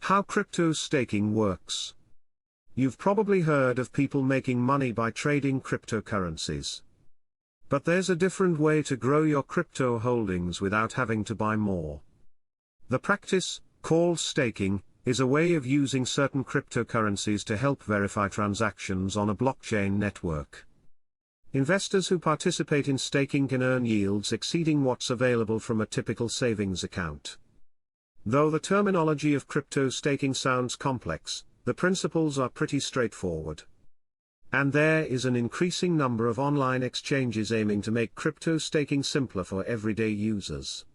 How crypto staking works. You've probably heard of people making money by trading cryptocurrencies. But there's a different way to grow your crypto holdings without having to buy more. The practice, called staking, is a way of using certain cryptocurrencies to help verify transactions on a blockchain network. Investors who participate in staking can earn yields exceeding what's available from a typical savings account. Though the terminology of crypto staking sounds complex, the principles are pretty straightforward. And there is an increasing number of online exchanges aiming to make crypto staking simpler for everyday users.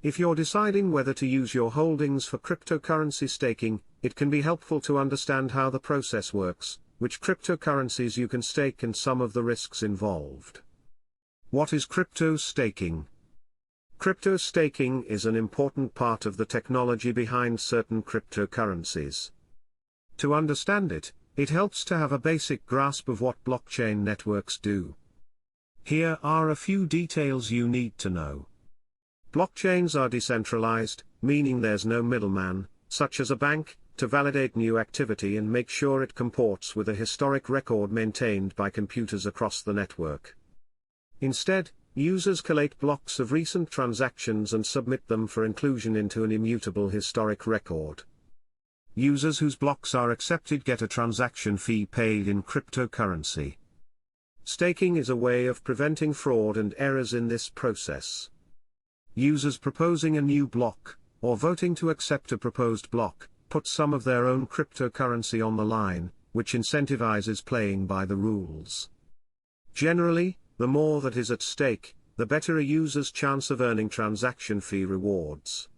If you're deciding whether to use your holdings for cryptocurrency staking, it can be helpful to understand how the process works, which cryptocurrencies you can stake and some of the risks involved. What is crypto staking? Crypto staking is an important part of the technology behind certain cryptocurrencies. To understand it, it helps to have a basic grasp of what blockchain networks do. Here are a few details you need to know. Blockchains are decentralized, meaning there's no middleman, such as a bank, to validate new activity and make sure it comports with a historic record maintained by computers across the network. Instead, users collate blocks of recent transactions and submit them for inclusion into an immutable historic record. Users whose blocks are accepted get a transaction fee paid in cryptocurrency. Staking is a way of preventing fraud and errors in this process. Users proposing a new block, or voting to accept a proposed block, put some of their own cryptocurrency on the line, which incentivizes playing by the rules. Generally, the more that is at stake, the better a user's chance of earning transaction fee rewards.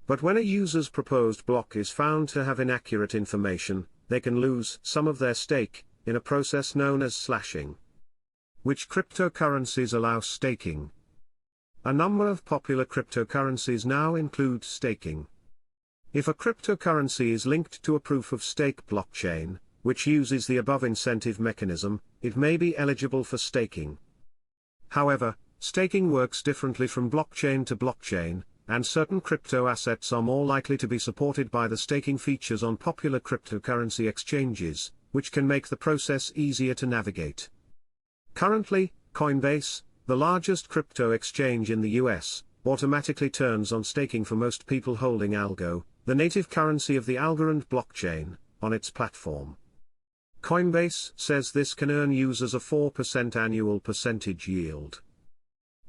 But when a user's proposed block is found to have inaccurate information, they can lose some of their stake, in a process known as slashing. Which cryptocurrencies allow staking? A number of popular cryptocurrencies now include staking. If a cryptocurrency is linked to a proof-of-stake blockchain, which uses the above incentive mechanism, it may be eligible for staking. However, staking works differently from blockchain to blockchain, and certain crypto assets are more likely to be supported by the staking features on popular cryptocurrency exchanges, which can make the process easier to navigate. Currently, Coinbase, the largest crypto exchange in the US, automatically turns on staking for most people holding algo, the native currency of the Algorand blockchain, on its platform. Coinbase says this can earn users a 4% annual percentage yield.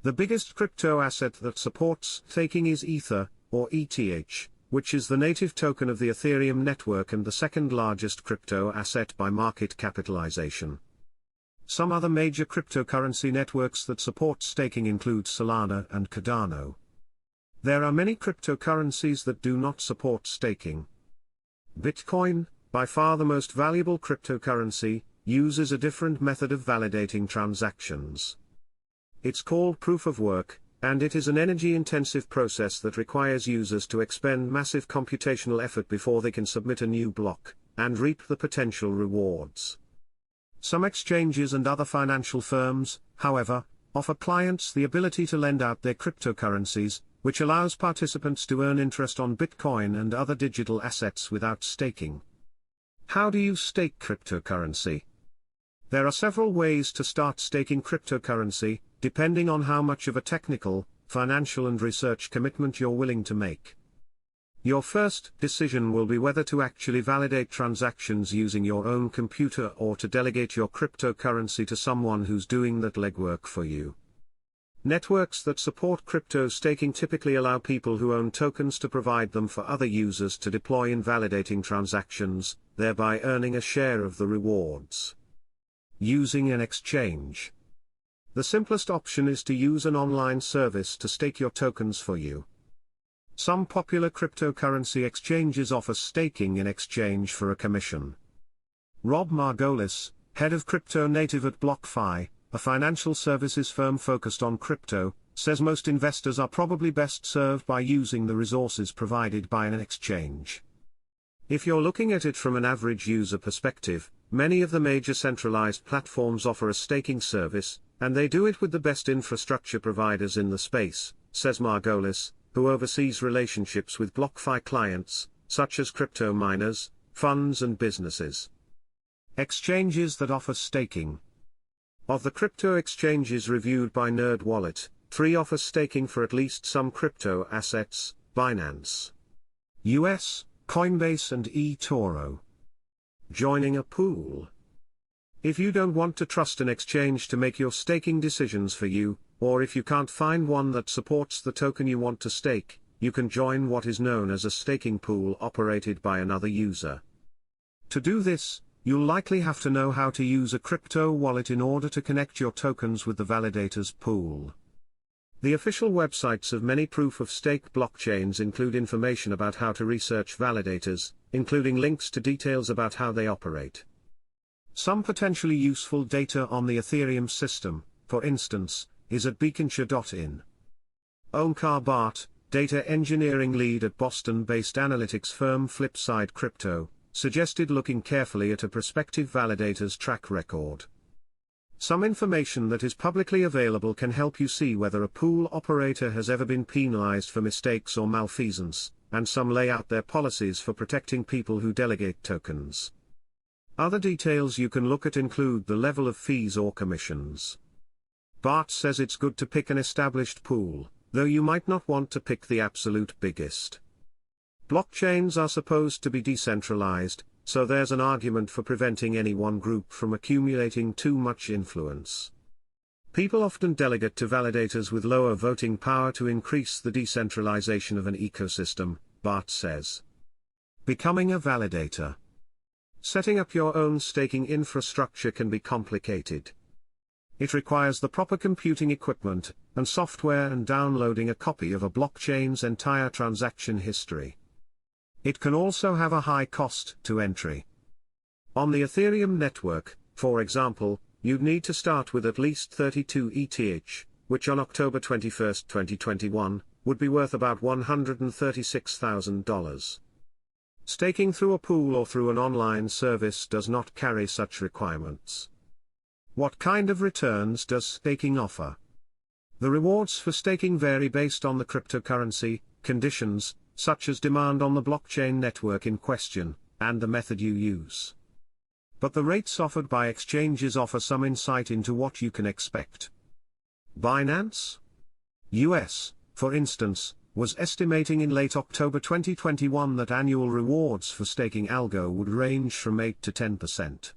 The biggest crypto asset that supports staking is Ether, or ETH, which is the native token of the Ethereum network and the second largest crypto asset by market capitalization. Some other major cryptocurrency networks that support staking include Solana and Cardano. There are many cryptocurrencies that do not support staking. Bitcoin, by far the most valuable cryptocurrency, uses a different method of validating transactions. It's called proof of work, and it is an energy-intensive process that requires users to expend massive computational effort before they can submit a new block, and reap the potential rewards. Some exchanges and other financial firms, however, offer clients the ability to lend out their cryptocurrencies, which allows participants to earn interest on Bitcoin and other digital assets without staking. How do you stake cryptocurrency? There are several ways to start staking cryptocurrency, depending on how much of a technical, financial and research commitment you're willing to make. Your first decision will be whether to actually validate transactions using your own computer or to delegate your cryptocurrency to someone who's doing that legwork for you. Networks that support crypto staking typically allow people who own tokens to provide them for other users to deploy in validating transactions, thereby earning a share of the rewards. Using an exchange. The simplest option is to use an online service to stake your tokens for you. Some popular cryptocurrency exchanges offer staking in exchange for a commission. Rob Margolis, head of Crypto Native at BlockFi, a financial services firm focused on crypto, says most investors are probably best served by using the resources provided by an exchange. If you're looking at it from an average user perspective, many of the major centralized platforms offer a staking service, and they do it with the best infrastructure providers in the space, says Margolis, who oversees relationships with BlockFi clients, such as crypto miners, funds and businesses. Exchanges that offer staking. Of the crypto exchanges reviewed by NerdWallet, 3 offer staking for at least some crypto assets: Binance US, Coinbase and eToro. Joining a pool. If you don't want to trust an exchange to make your staking decisions for you, or if you can't find one that supports the token you want to stake, you can join what is known as a staking pool operated by another user. To do this, you'll likely have to know how to use a crypto wallet in order to connect your tokens with the validator's pool. The official websites of many proof-of-stake blockchains include information about how to research validators, including links to details about how they operate. Some potentially useful data on the Ethereum system, for instance, is at beaconshare.in. Omkar Bhatt, data engineering lead at Boston-based analytics firm Flipside Crypto, suggested looking carefully at a prospective validator's track record. Some information that is publicly available can help you see whether a pool operator has ever been penalized for mistakes or malfeasance, and some lay out their policies for protecting people who delegate tokens. Other details you can look at include the level of fees or commissions. Bart says it's good to pick an established pool, though you might not want to pick the absolute biggest. Blockchains are supposed to be decentralized, so there's an argument for preventing any one group from accumulating too much influence. People often delegate to validators with lower voting power to increase the decentralization of an ecosystem, Bart says. Becoming a validator. Setting up your own staking infrastructure can be complicated. It requires the proper computing equipment and software and downloading a copy of a blockchain's entire transaction history. It can also have a high cost to entry. On the Ethereum network, for example, you'd need to start with at least 32 ETH, which on October 21, 2021, would be worth about $136,000. Staking through a pool or through an online service does not carry such requirements. What kind of returns does staking offer? The rewards for staking vary based on the cryptocurrency, conditions, such as demand on the blockchain network in question, and the method you use. But the rates offered by exchanges offer some insight into what you can expect. Binance US, for instance, was estimating in late October 2021 that annual rewards for staking algo would range from 8 to 10%.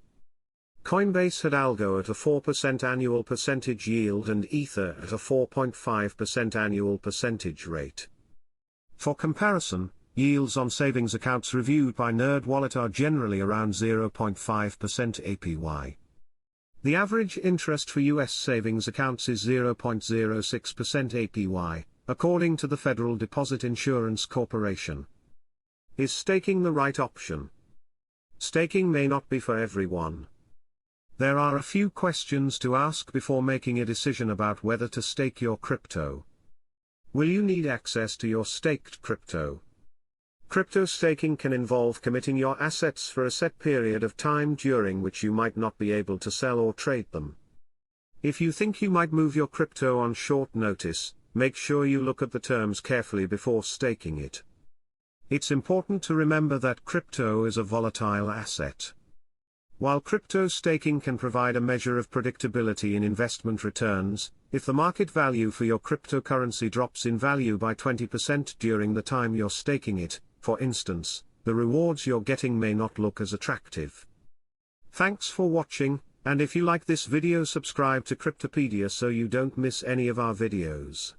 Coinbase had algo at a 4% annual percentage yield and Ether at a 4.5% annual percentage rate. For comparison, yields on savings accounts reviewed by NerdWallet are generally around 0.5% APY. The average interest for US savings accounts is 0.06% APY, according to the Federal Deposit Insurance Corporation. Is staking the right option? Staking may not be for everyone. There are a few questions to ask before making a decision about whether to stake your crypto. Will you need access to your staked crypto? Crypto staking can involve committing your assets for a set period of time during which you might not be able to sell or trade them. If you think you might move your crypto on short notice, make sure you look at the terms carefully before staking it. It's important to remember that crypto is a volatile asset. While crypto staking can provide a measure of predictability in investment returns, if the market value for your cryptocurrency drops in value by 20% during the time you're staking it, for instance, the rewards you're getting may not look as attractive. Thanks for watching, and if you like this video, subscribe to Cryptopedia so you don't miss any of our videos.